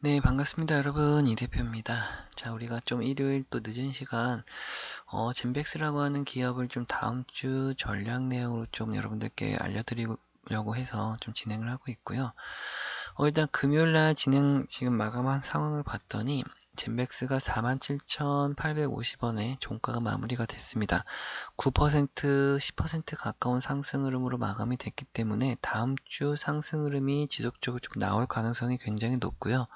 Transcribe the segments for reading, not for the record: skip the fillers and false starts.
네, 반갑습니다, 여러분. 이 대표입니다. 자, 우리가 좀 일요일 또 늦은 시간, 젠백스라고 하는 기업을 좀 다음 주 전략 내용으로 좀 여러분들께 알려드리려고 해서 좀 진행을 하고 있고요. 일단 금요일 날 지금 마감한 상황을 봤더니, 젠백스가 47,850원에 종가가 마무리가 됐습니다. 9%, 10% 가까운 상승 흐름으로 마감이 됐기 때문에 다음 주 상승 흐름이 지속적으로 좀 나올 가능성이 굉장히 높고요.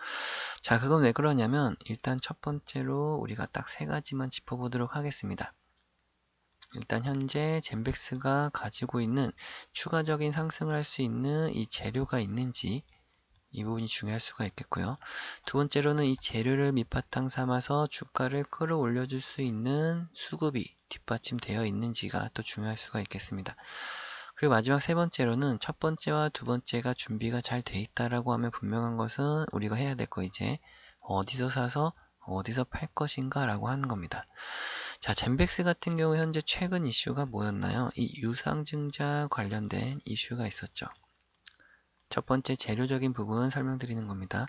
자, 그건 왜 그러냐면 일단 첫 번째로 우리가 딱 세 가지만 짚어보도록 하겠습니다. 일단 현재 젠백스가 가지고 있는 추가적인 상승을 할 수 있는 이 재료가 있는지 이 부분이 중요할 수가 있겠고요. 두 번째로는 이 재료를 밑바탕 삼아서 주가를 끌어올려 줄 수 있는 수급이 뒷받침되어 있는지가 또 중요할 수가 있겠습니다. 그리고 마지막 세 번째로는 첫 번째와 두 번째가 준비가 잘 돼 있다라고 하면 분명한 것은 우리가 해야 될 거 이제 어디서 사서 어디서 팔 것인가 라고 하는 겁니다. 자, 젠백스 같은 경우 현재 최근 이슈가 뭐였나요? 이 유상증자 관련된 이슈가 있었죠. 첫 번째 재료적인 부분 설명드리는 겁니다.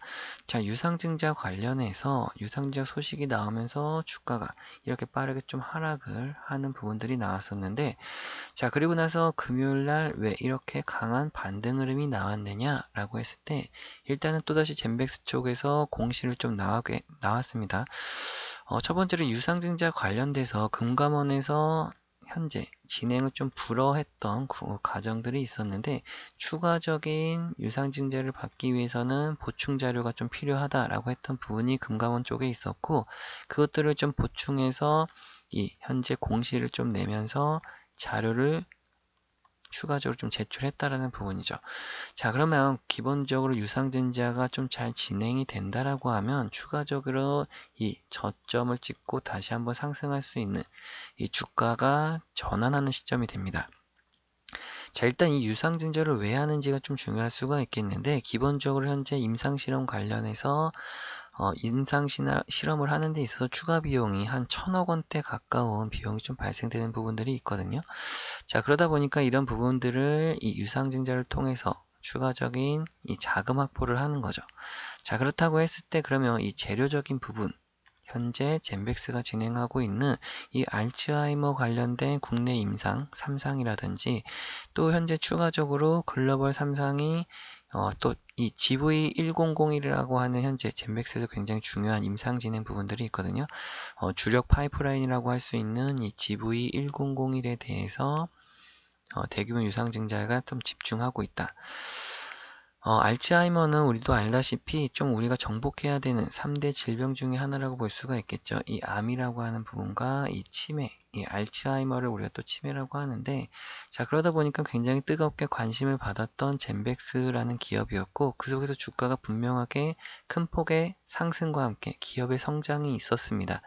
자, 유상증자 관련해서 유상증자 소식이 나오면서 주가가 이렇게 빠르게 좀 하락을 하는 부분들이 나왔었는데, 자, 그리고 나서 금요일 날 왜 이렇게 강한 반등 흐름이 나왔느냐라고 했을 때, 일단은 또다시 젠백스 쪽에서 공시를 좀 나왔습니다. 첫 번째로 유상증자 관련돼서 금감원에서 현재 진행을 좀 불허했던 과정들이 있었는데 추가적인 유상증자를 받기 위해서는 보충 자료가 좀 필요하다라고 했던 부분이 금감원 쪽에 있었고 그것들을 좀 보충해서 이 현재 공시를 좀 내면서 자료를 추가적으로 좀 제출했다라는 부분이죠. 자, 그러면 기본적으로 유상증자가 좀 잘 진행이 된다라고 하면 추가적으로 이 저점을 찍고 다시 한번 상승할 수 있는 이 주가가 전환하는 시점이 됩니다. 자, 일단 이 유상증자를 왜 하는지가 좀 중요할 수가 있겠는데 기본적으로 현재 임상실험 관련해서 임상 실험을 하는 데 있어서 추가 비용이 한 1,000억 원대 가까운 비용이 좀 발생되는 부분들이 있거든요. 자, 그러다 보니까 이런 부분들을 이 유상증자를 통해서 추가적인 이 자금 확보를 하는 거죠. 자, 그렇다고 했을 때 그러면 이 재료적인 부분, 현재 젠백스가 진행하고 있는 이 알츠하이머 관련된 국내 임상 3상이라든지 또 현재 추가적으로 글로벌 3상이 또 이 GV1001이라고 하는 현재 젠백스에서 굉장히 중요한 임상 진행 부분들이 있거든요. 주력 파이프라인이라고 할 수 있는 이 GV1001에 대해서 대규모 유상증자가 좀 집중하고 있다. 알츠하이머는 우리도 알다시피 좀 우리가 정복해야 되는 3대 질병 중에 하나라고 볼 수가 있겠죠. 이 암이라고 하는 부분과 이 치매, 이 알츠하이머를 우리가 또 치매라고 하는데, 자, 그러다 보니까 굉장히 뜨겁게 관심을 받았던 젠백스라는 기업이었고, 그 속에서 주가가 분명하게 큰 폭의 상승과 함께 기업의 성장이 있었습니다.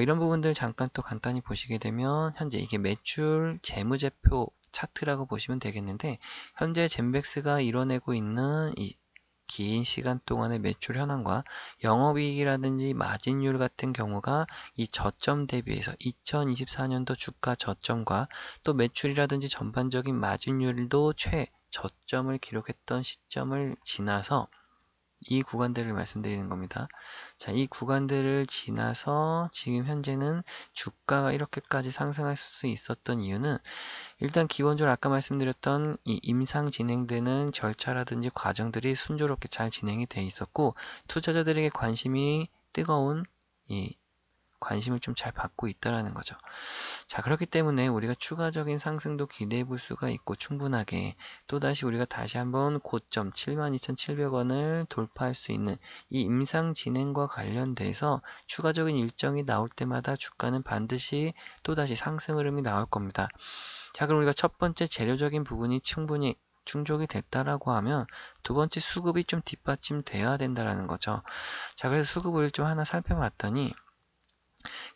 이런 부분들 잠깐 또 간단히 보시게 되면, 현재 이게 매출 재무제표 차트라고 보시면 되겠는데 현재 젠백스가 이뤄내고 있는 이 긴 시간 동안의 매출 현황과 영업이익이라든지 마진율 같은 경우가 이 저점 대비해서 2024년도 주가 저점과 또 매출이라든지 전반적인 마진율도 최저점을 기록했던 시점을 지나서 이 구간들을 말씀드리는 겁니다. 자, 이 구간들을 지나서 지금 현재는 주가가 이렇게까지 상승할 수 있었던 이유는 일단 기본적으로 아까 말씀드렸던 이 임상 진행되는 절차라든지 과정들이 순조롭게 잘 진행이 돼 있었고 투자자들에게 관심이 뜨거운 이 관심을 좀 잘 받고 있다라는 거죠. 자, 그렇기 때문에 우리가 추가적인 상승도 기대해 볼 수가 있고 충분하게 또다시 우리가 다시 한번 고점 72,700원을 돌파할 수 있는 이 임상 진행과 관련돼서 추가적인 일정이 나올 때마다 주가는 반드시 또다시 상승 흐름이 나올 겁니다. 자, 그럼 우리가 첫 번째 재료적인 부분이 충분히 충족이 됐다라고 하면 두 번째 수급이 좀 뒷받침돼야 된다라는 거죠. 자, 그래서 수급을 좀 하나 살펴봤더니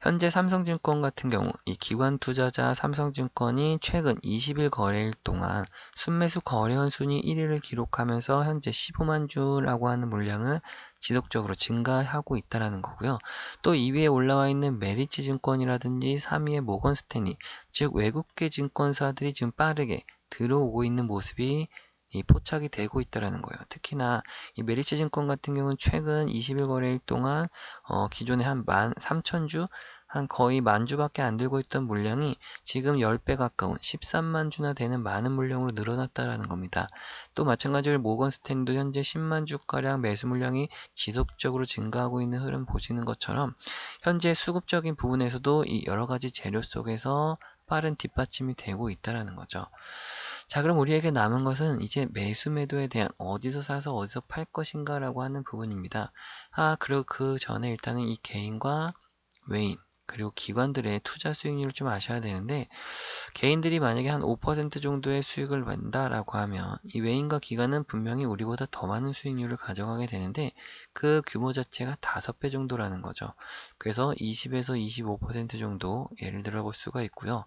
현재 삼성증권 같은 경우 이 기관 투자자 삼성증권이 최근 20일 거래일 동안 순매수 거래원 순위 1위를 기록하면서 현재 15만 주라고 하는 물량을 지속적으로 증가하고 있다는 거고요. 또 2위에 올라와 있는 메리츠 증권이라든지 3위의 모건스탠리, 즉 외국계 증권사들이 지금 빠르게 들어오고 있는 모습이 이 포착이 되고 있다라는 거예요. 특히나 이 메리츠 증권 같은 경우는 최근 20일 거래일 동안 기존에 한 13,000주 한 거의 10,000주밖에 안 들고 있던 물량이 지금 10배 가까운 13만 주나 되는 많은 물량으로 늘어났다라는 겁니다. 또 마찬가지로 모건 스탠리도 현재 10만 주가량 매수 물량이 지속적으로 증가하고 있는 흐름 보시는 것처럼 현재 수급적인 부분에서도 이 여러 가지 재료 속에서 빠른 뒷받침이 되고 있다라는 거죠. 자, 그럼 우리에게 남은 것은 이제 매수 매도에 대한 어디서 사서 어디서 팔 것인가라고 하는 부분입니다. 그리고 그 전에 일단은 이 개인과 외인, 그리고 기관들의 투자 수익률을 좀 아셔야 되는데, 개인들이 만약에 한 5% 정도의 수익을 낸다라고 하면 이 외인과 기관은 분명히 우리보다 더 많은 수익률을 가져가게 되는데 그 규모 자체가 5배 정도라는 거죠. 그래서 20에서 25% 정도 예를 들어 볼 수가 있고요.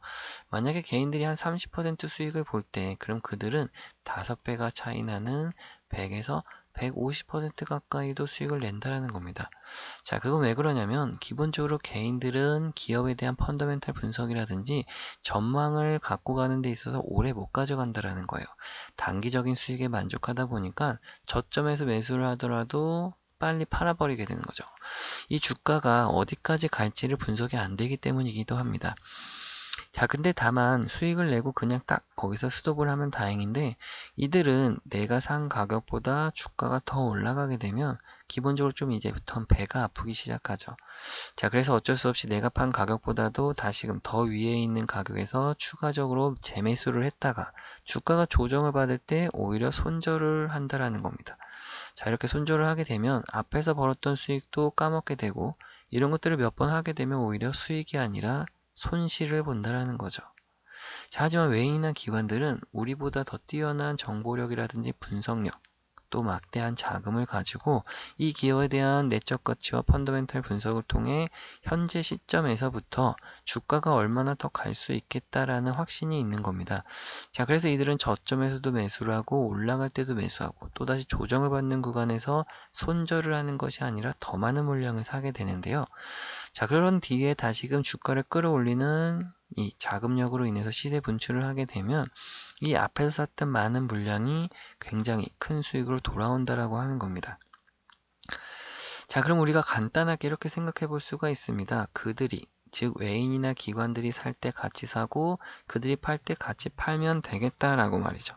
만약에 개인들이 한 30% 수익을 볼 때 그럼 그들은 5배가 차이 나는 100에서 150% 가까이도 수익을 낸다라는 겁니다. 자, 그건 왜 그러냐면 기본적으로 개인들은 기업에 대한 펀더멘탈 분석이라든지 전망을 갖고 가는 데 있어서 오래 못 가져간다라는 거예요. 단기적인 수익에 만족하다 보니까 저점에서 매수를 하더라도 빨리 팔아버리게 되는 거죠. 이 주가가 어디까지 갈지를 분석이 안 되기 때문이기도 합니다. 자, 근데 다만 수익을 내고 그냥 딱 거기서 스톱을 하면 다행인데 이들은 내가 산 가격보다 주가가 더 올라가게 되면 기본적으로 좀 이제부터는 배가 아프기 시작하죠. 자, 그래서 어쩔 수 없이 내가 판 가격보다도 다시금 더 위에 있는 가격에서 추가적으로 재매수를 했다가 주가가 조정을 받을 때 오히려 손절을 한다라는 겁니다. 자, 이렇게 손절을 하게 되면 앞에서 벌었던 수익도 까먹게 되고 이런 것들을 몇 번 하게 되면 오히려 수익이 아니라 손실을 본다라는 거죠. 자, 하지만 외인이나 기관들은 우리보다 더 뛰어난 정보력이라든지 분석력, 또 막대한 자금을 가지고 이 기업에 대한 내적 가치와 펀더멘탈 분석을 통해 현재 시점에서부터 주가가 얼마나 더 갈 수 있겠다라는 확신이 있는 겁니다. 자, 그래서 이들은 저점에서도 매수를 하고 올라갈 때도 매수하고 또다시 조정을 받는 구간에서 손절을 하는 것이 아니라 더 많은 물량을 사게 되는데요. 자, 그런 뒤에 다시금 주가를 끌어올리는 이 자금력으로 인해서 시세 분출을 하게 되면 이 앞에서 샀던 많은 물량이 굉장히 큰 수익으로 돌아온다라고 하는 겁니다. 자, 그럼 우리가 간단하게 이렇게 생각해 볼 수가 있습니다. 그들이, 즉 외인이나 기관들이 살 때 같이 사고 그들이 팔 때 같이 팔면 되겠다라고 말이죠.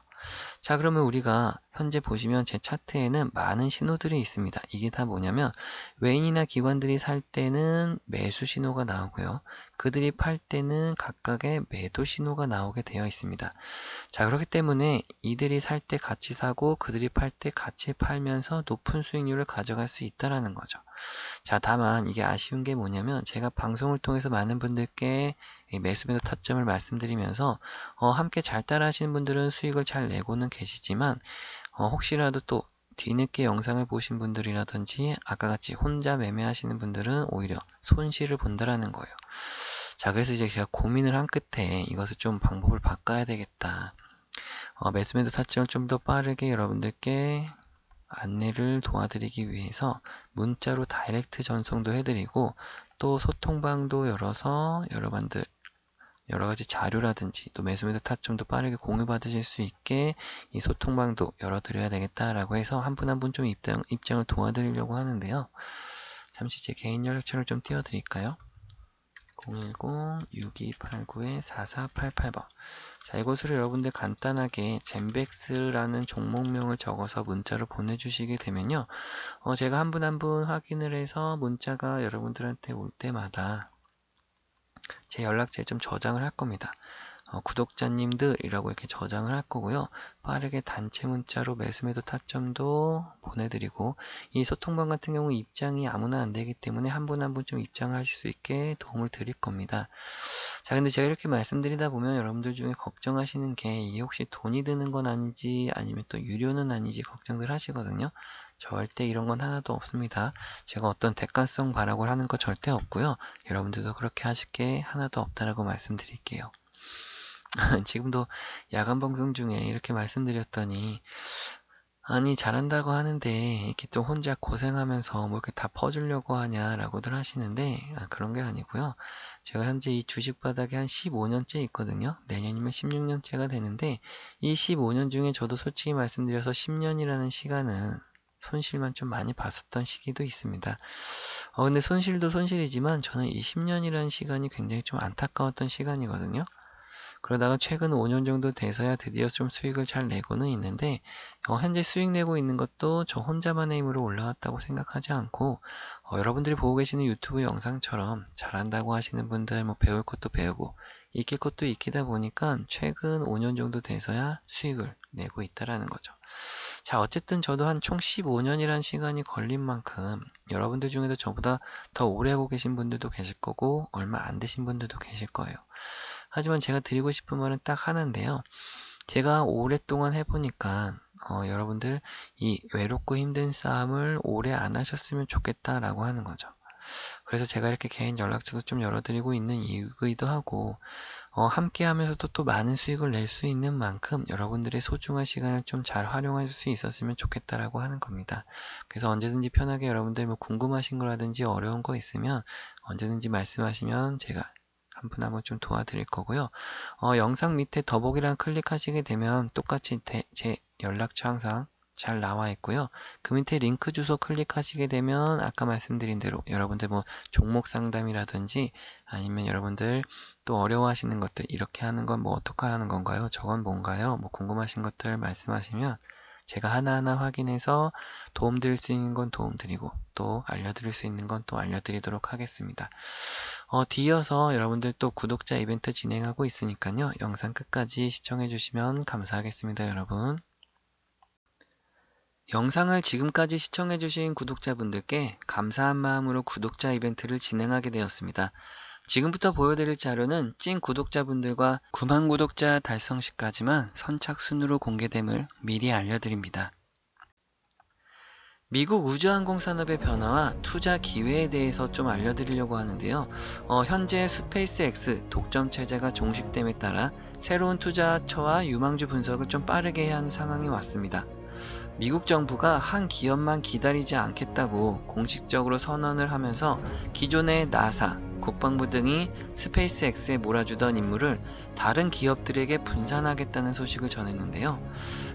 자, 그러면 우리가 현재 보시면 제 차트에는 많은 신호들이 있습니다. 이게 다 뭐냐면 외인이나 기관들이 살 때는 매수 신호가 나오고요. 그들이 팔 때는 각각의 매도 신호가 나오게 되어 있습니다. 자, 그렇기 때문에 이들이 살 때 같이 사고 그들이 팔 때 같이 팔면서 높은 수익률을 가져갈 수 있다라는 거죠. 자, 다만 이게 아쉬운 게 뭐냐면 제가 방송을 통해서 많은 분들께 매수 매도 타점을 말씀드리면서 함께 잘 따라 하시는 분들은 수익을 잘 내고는 계시지만 혹시라도 또 뒤늦게 영상을 보신 분들이라든지 아까 같이 혼자 매매하시는 분들은 오히려 손실을 본다라는 거예요. 자, 그래서 이제 제가 고민을 한 끝에 이것을 좀 방법을 바꿔야 되겠다. 매수 매도 타점을 좀 더 빠르게 여러분들께 안내를 도와드리기 위해서 문자로 다이렉트 전송도 해드리고 또 소통방도 열어서 여러분들 여러가지 자료라든지 또 매수매도 타점도 빠르게 공유받으실 수 있게 이 소통방도 열어드려야 되겠다라고 해서 한 분 한 분 좀 입장을 도와드리려고 하는데요. 잠시 제 개인 연락처를 좀 띄워드릴까요? 010-6289-4488번. 자, 이곳으로 여러분들 간단하게 젠백스라는 종목명을 적어서 문자로 보내주시게 되면요. 제가 한 분 한 분 확인을 해서 문자가 여러분들한테 올 때마다 제 연락처에 좀 저장을 할 겁니다. 구독자님들이라고 이렇게 저장을 할 거고요. 빠르게 단체 문자로 매수매도 타점도 보내드리고 이 소통방 같은 경우 입장이 아무나 안 되기 때문에 한 분 한 분 좀 입장을 하실 수 있게 도움을 드릴 겁니다. 자, 근데 제가 이렇게 말씀드리다 보면 여러분들 중에 걱정하시는 게 이게 혹시 돈이 드는 건 아닌지 아니면 또 유료는 아닌지 걱정들 하시거든요. 절대 이런 건 하나도 없습니다. 제가 어떤 대가성 발악을 하는 거 절대 없고요. 여러분들도 그렇게 하실 게 하나도 없다라고 말씀드릴게요. 지금도 야간 방송 중에 이렇게 말씀드렸더니 아니 잘한다고 하는데 이렇게 또 혼자 고생하면서 뭐 이렇게 다 퍼주려고 하냐라고들 하시는데 그런 게 아니고요. 제가 현재 이 주식 바닥에 한 15년째 있거든요. 내년이면 16년째가 되는데 이 15년 중에 저도 솔직히 말씀드려서 10년이라는 시간은 손실만 좀 많이 봤었던 시기도 있습니다. 근데 손실도 손실이지만 저는 이 10년이라는 시간이 굉장히 좀 안타까웠던 시간이거든요. 그러다가 최근 5년 정도 돼서야 드디어 좀 수익을 잘 내고는 있는데 현재 수익 내고 있는 것도 저 혼자만의 힘으로 올라왔다고 생각하지 않고 여러분들이 보고 계시는 유튜브 영상처럼 잘한다고 하시는 분들 뭐 배울 것도 배우고 익힐 것도 익히다 보니까 최근 5년 정도 돼서야 수익을 내고 있다라는 거죠. 자, 어쨌든 저도 한 총 15년이라는 시간이 걸린 만큼 여러분들 중에도 저보다 더 오래 하고 계신 분들도 계실 거고 얼마 안 되신 분들도 계실 거예요. 하지만 제가 드리고 싶은 말은 딱 하나인데요. 제가 오랫동안 해보니까 여러분들 이 외롭고 힘든 싸움을 오래 안 하셨으면 좋겠다라고 하는 거죠. 그래서 제가 이렇게 개인 연락처도 좀 열어드리고 있는 이유이기도 하고 함께 하면서도 또 많은 수익을 낼 수 있는 만큼 여러분들의 소중한 시간을 좀 잘 활용할 수 있었으면 좋겠다라고 하는 겁니다. 그래서 언제든지 편하게 여러분들 뭐 궁금하신 거라든지 어려운 거 있으면 언제든지 말씀하시면 제가 한 분 한 분 좀 도와드릴 거고요. 영상 밑에 더보기란 클릭하시게 되면 똑같이 제 연락처 항상 잘 나와 있고요. 그 밑에 링크 주소 클릭하시게 되면 아까 말씀드린 대로 여러분들 뭐 종목 상담이라든지 아니면 여러분들 또 어려워하시는 것들 이렇게 하는 건 뭐 어떻게 하는 건가요? 저건 뭔가요? 뭐 궁금하신 것들 말씀하시면 제가 하나하나 확인해서 도움드릴 수 있는 건 도움드리고 또 알려드릴 수 있는 건 또 알려드리도록 하겠습니다. 뒤이어서 여러분들 또 구독자 이벤트 진행하고 있으니까요. 영상 끝까지 시청해주시면 감사하겠습니다, 여러분. 영상을 지금까지 시청해주신 구독자분들께 감사한 마음으로 구독자 이벤트를 진행하게 되었습니다. 지금부터 보여드릴 자료는 찐 구독자분들과 9만 구독자 달성 시까지만 선착순으로 공개됨을 미리 알려드립니다. 미국 우주항공 산업의 변화와 투자 기회에 대해서 좀 알려드리려고 하는데요. 현재 스페이스X 독점 체제가 종식됨에 따라 새로운 투자처와 유망주 분석을 좀 빠르게 해야 하는 상황이 왔습니다. 미국 정부가 한 기업만 기다리지 않겠다고 공식적으로 선언을 하면서 기존의 나사, 국방부 등이 스페이스X에 몰아주던 임무를 다른 기업들에게 분산하겠다는 소식을 전했는데요.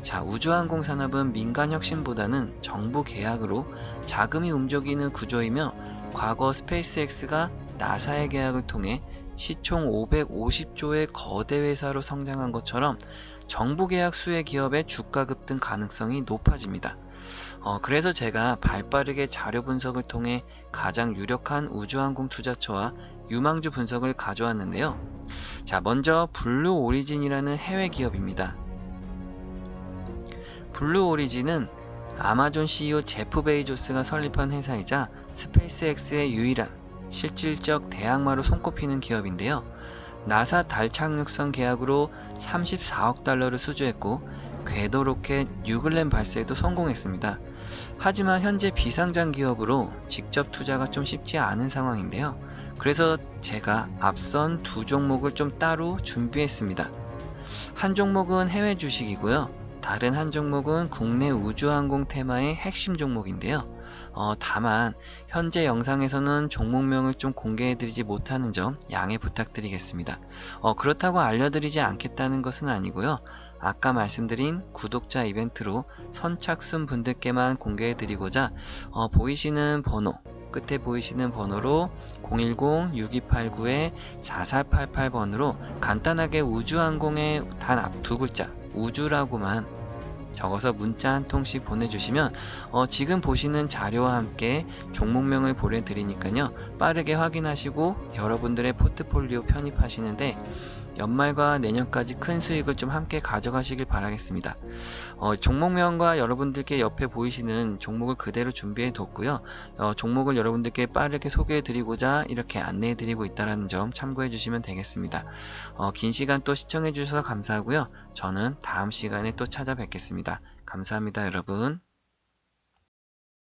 자, 우주항공 산업은 민간 혁신보다는 정부 계약으로 자금이 움직이는 구조이며 과거 스페이스X가 나사의 계약을 통해 시총 550조의 거대 회사로 성장한 것처럼 정부 계약 수혜 기업의 주가 급등 가능성이 높아집니다. 그래서 제가 발빠르게 자료 분석을 통해 가장 유력한 우주항공 투자처와 유망주 분석을 가져왔는데요. 자, 먼저 블루 오리진이라는 해외 기업입니다. 블루 오리진은 아마존 CEO 제프 베이조스가 설립한 회사이자 스페이스X의 유일한 실질적 대항마로 손꼽히는 기업인데요. 나사 달 착륙선 계약으로 34억 달러를 수주했고 궤도 로켓 뉴글렌 발사에도 성공했습니다. 하지만 현재 비상장 기업으로 직접 투자가 좀 쉽지 않은 상황인데요. 그래서 제가 앞선 두 종목을 좀 따로 준비했습니다. 한 종목은 해외 주식이고요. 다른 한 종목은 국내 우주항공 테마의 핵심 종목인데요. 다만 현재 영상에서는 종목명을 좀 공개해드리지 못하는 점 양해 부탁드리겠습니다. 그렇다고 알려드리지 않겠다는 것은 아니고요. 아까 말씀드린 구독자 이벤트로 선착순 분들께만 공개해드리고자 보이시는 번호 끝에 보이시는 번호로 010-6289-4488번으로 간단하게 우주항공의 단 앞 두 글자 우주라고만 적어서 문자 한 통씩 보내주시면 지금 보시는 자료와 함께 종목명을 보내드리니까요. 빠르게 확인하시고 여러분들의 포트폴리오 편입하시는데 연말과 내년까지 큰 수익을 좀 함께 가져가시길 바라겠습니다. 종목명과 여러분들께 옆에 보이시는 종목을 그대로 준비해 뒀고요. 종목을 여러분들께 빠르게 소개해 드리고자 이렇게 안내해 드리고 있다는 점 참고해 주시면 되겠습니다. 긴 시간 또 시청해 주셔서 감사하고요. 저는 다음 시간에 또 찾아뵙겠습니다. 감사합니다, 여러분.